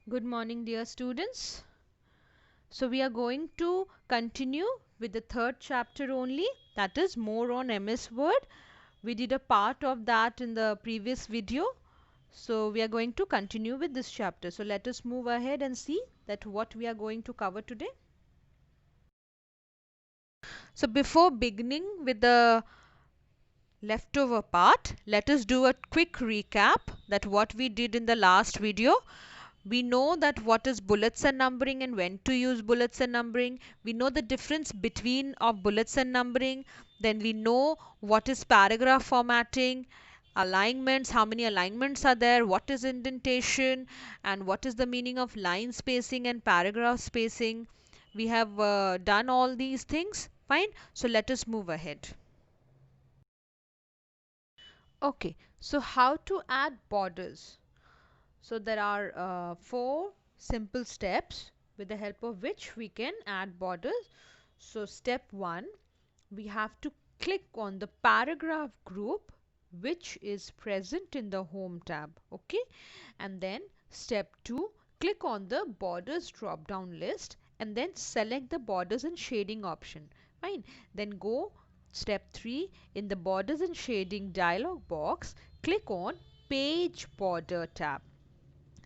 Good morning, dear students. So, we are going to continue with the third chapter only, that is more on MS Word. We did a part of that in the previous video. So, we are going to continue with this chapter. So, let us move ahead and see that what we are going to cover today. So, before beginning with the leftover part, let us do a quick recap that what we did in the last video. We know that what is bullets and numbering and when to use bullets and numbering. We know the difference between of bullets and numbering. Then we know what is paragraph formatting, alignments, how many alignments are there, what is indentation, and what is the meaning of line spacing and paragraph spacing. We have done all these things. Fine. So let us move ahead. Okay. So how to add borders? So there are four simple steps with the help of which we can add borders. So step 1, we have to click on the paragraph group which is present in the home tab. Okay. And then step 2, click on the borders drop down list and then select the borders and shading option. Fine. Then go step 3, in the borders and shading dialog box, click on page border tab.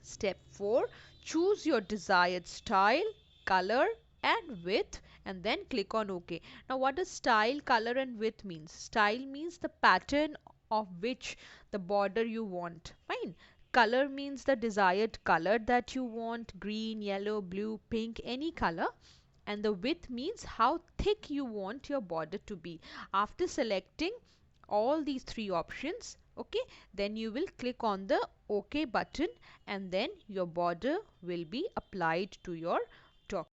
Step 4, choose your desired style, color and width and then click on OK. Now what does style, color and width means? Style means the pattern of which the border you want. Fine. Color means the desired color that you want, green, yellow, blue, pink, any color. And the width means how thick you want your border to be. After selecting all these three options, okay, then you will click on the OK button and then your border will be applied to your document.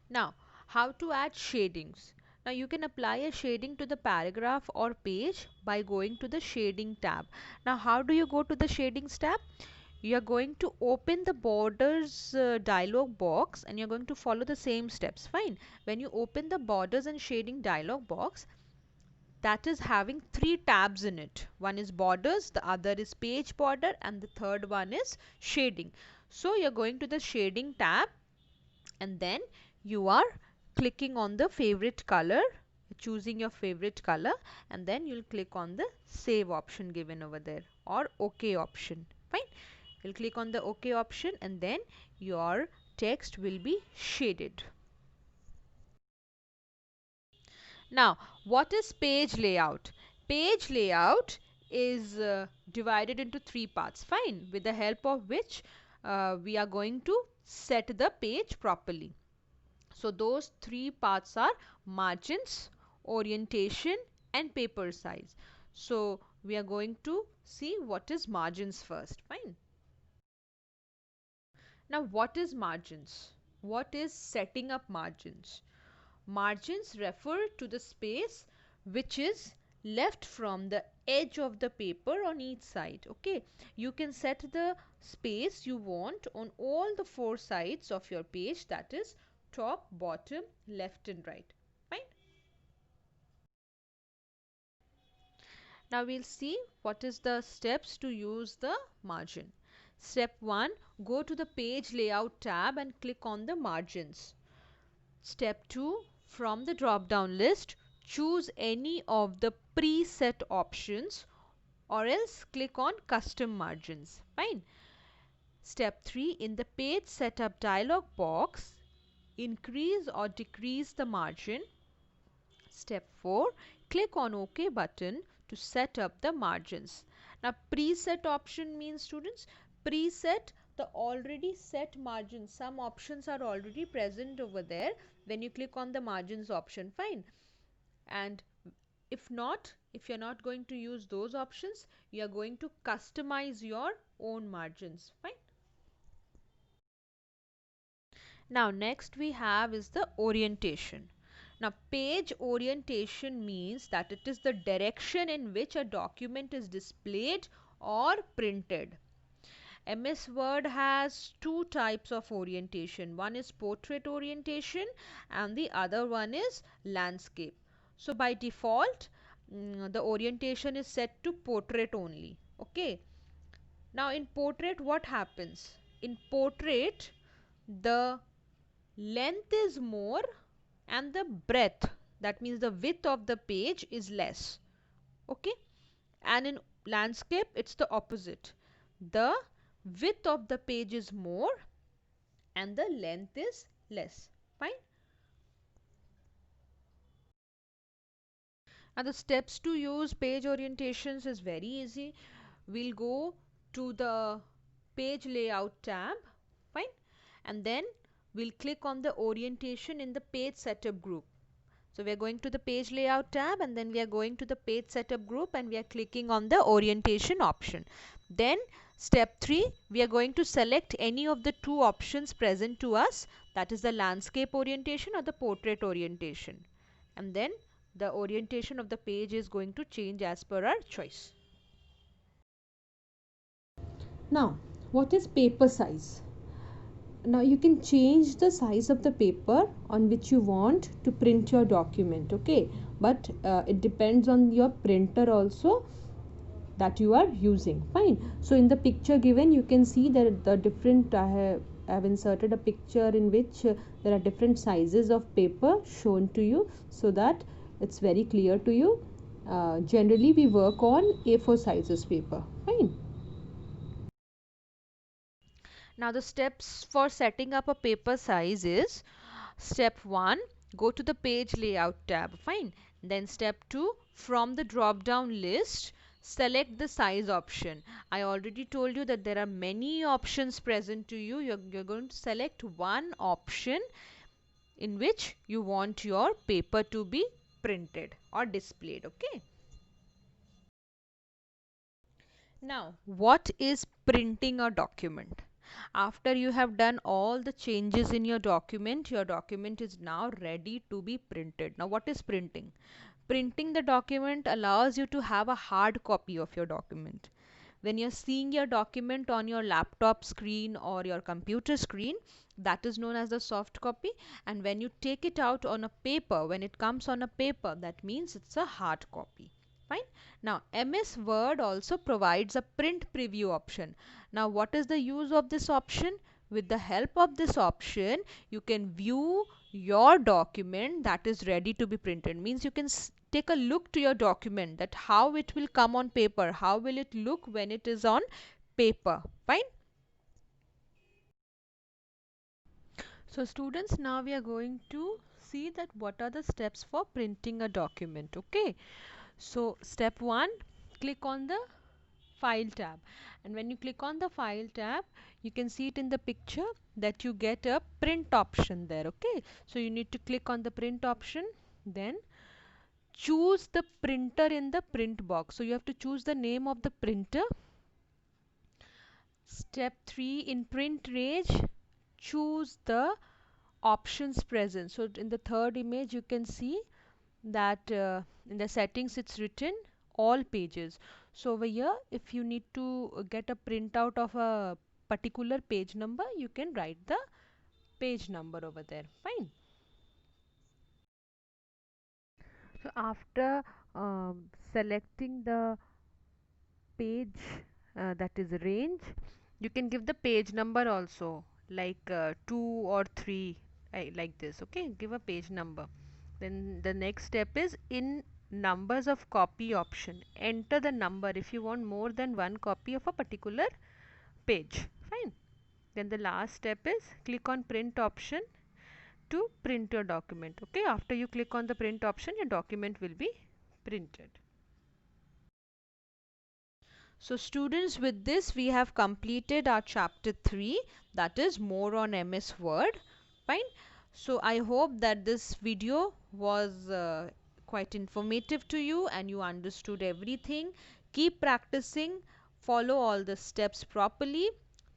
Now, how to add shadings? Now, you can apply a shading to the paragraph or page by going to the shading tab. Now, how do you go to the shadings tab? You are going to open the borders dialog box and you're going to follow the same steps. Fine. When you open the borders and shading dialog box, that is having three tabs in it. One is borders, the other is page border, and the third one is shading. So you're going to the shading tab and then you are clicking on the favorite color, choosing your favorite color, and then you'll click on the save option given over there or OK option. Fine. You'll click on the OK option and then your text will be shaded. Now, what is page layout? Page layout is divided into three parts. Fine. With the help of which we are going to set the page properly. So those three parts are margins, orientation and paper size. So we are going to see what is margins first. Fine. Now what is margins? What is setting up margins? Margins refer to the space which is left from the edge of the paper on each side. Okay, you can set the space you want on all the four sides of your page, that is top, bottom, left and right. Fine. Now we'll see what is the steps to use the margin. Step 1, go to the page layout tab and click on the margins. Step 2, from the drop down list, choose any of the preset options or else click on custom margins. Fine. Step 3, in the page setup dialog box, increase or decrease the margin. Step 4, click on OK button to set up the margins. Now preset option means, students, preset the already set margins. Some options are already present over there when you click on the margins option. Fine. And if not, if you're not going to use those options, you are going to customize your own margins. Fine. Now next we have is the orientation. Now page orientation means that it is the direction in which a document is displayed or printed. MS Word has two types of orientation. One is portrait orientation and the other one is landscape. So by default, the orientation is set to portrait only. Okay. Now in portrait, what happens? In portrait, the length is more and the breadth, that means the width of the page, is less. Okay. And in landscape, it's the opposite. The width of the page is more and the length is less. Fine. And the steps to use page orientations is very easy. We'll go to the page layout tab. Fine. And then we'll click on the orientation in the page setup group. So we are going to the page layout tab, and then we are going to the page setup group, and we are clicking on the orientation option. Then step 3, we are going to select any of the two options present to us, that is the landscape orientation or the portrait orientation. And then the orientation of the page is going to change as per our choice. Now, what is paper size? Now you can change the size of the paper on which you want to print your document, okay, but it depends on your printer also that you are using. Fine. So in the picture given, you can see that the different I have inserted a picture in which there are different sizes of paper shown to you, so that it's very clear to you. Generally we work on A4 sizes paper. Fine. Now the steps for setting up a paper size is: step 1, go to the page layout tab. Fine. Then step 2, from the drop down list, select the size option. I already told you that there are many options present to you. You're going to select one option in which you want your paper to be printed or displayed. Okay. Now, what is printing a document? After you have done all the changes in your document is now ready to be printed. Now, what is printing? Printing the document allows you to have a hard copy of your document. When you're seeing your document on your laptop screen or your computer screen, that is known as the soft copy. And when you take it out on a paper, when it comes on a paper, that means it's a hard copy. Fine. Now MS Word also provides a print preview option. Now what is the use of this option? With the help of this option, you can view your document that is ready to be printed. Means you can take a look to your document, that how it will come on paper, how will it look when it is on paper. Fine. So students, now we are going to see that what are the steps for printing a document. Okay. So step 1, click on the file tab, and when you click on the file tab, you can see it in the picture that you get a print option there. Okay. So you need to click on the print option, then choose the printer in the print box. So you have to choose the name of the printer. Step 3, in print range, choose the options present. So in the third image, you can see that in the settings it's written all pages. So over here, if you need to get a printout of a particular page number, you can write the page number over there. Fine. So after selecting the page, that is range, you can give the page number also, like 2 or 3, like this. Okay, give a page number. Then the next step is in numbers of copy option, enter the number if you want more than one copy of a particular page. Fine. Then the last step is click on print option to print your document. Okay, after you click on the print option, your document will be printed. So students, with this we have completed our chapter 3, that is more on MS Word. Fine. So I hope that this video was quite informative to you and you understood everything. Keep practicing, follow all the steps properly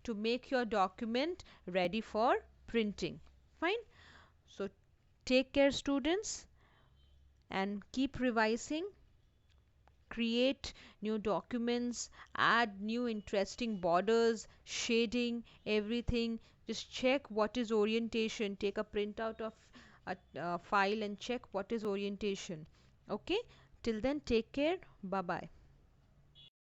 to make your document ready for printing. Fine. So take care students and keep revising. Create new documents, add new interesting borders, shading, everything. Just check what is orientation. Take a printout of a file and check what is orientation. Okay. Till then, take care. Bye bye.